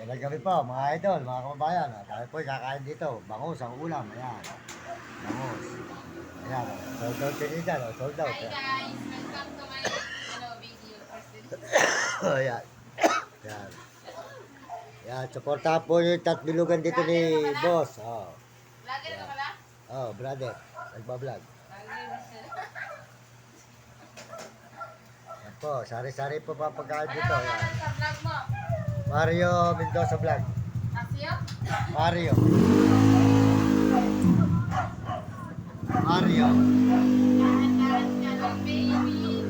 Magandang gabi po, mga idol, mga kababayan. Tayo po kakain dito. Bangus ang ulam. Ayan. Bangus. Ayan. Sold out din dyan. Sold out. Hi guys, welcome to my video. Ayan. Ayan. Ayan. Supportahan po yung tatbilugan dito ni boss. Oh. Vlogger ka pala? Oh, brother. Nagbablog. Vlogger na siya. Ayan po. Sari-sari po pa pagkain Ano dito. pangalan Ayan. sa vlog mo? Mario Mendoza Vlog. Asyo? Mario. Mario. Kahan-kahan ka ng baby.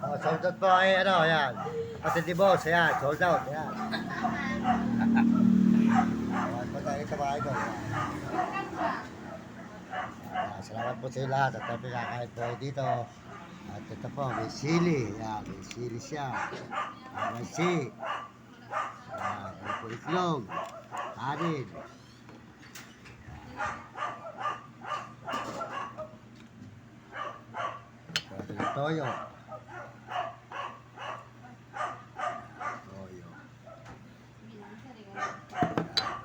Oh, sold out po ay ano, ayan. Pati di boss, ayan, sold out, ayan. Ayan po tayo sa bahay ko. Salamat po sa inyo lahat at kami kakain po kayo dito. At ito po, may sili. Ayan, may sili siya. May si. Ayan, may po itlog. Kanin. Ito yung toyo. Toyo.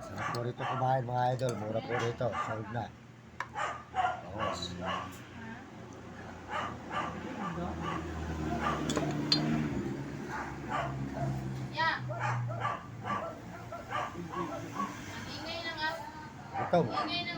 Sarap po rito kumain mga idol. Mura po rito. Sold na. Bangos. Yeah. Ang ingay ng Gutom. ingay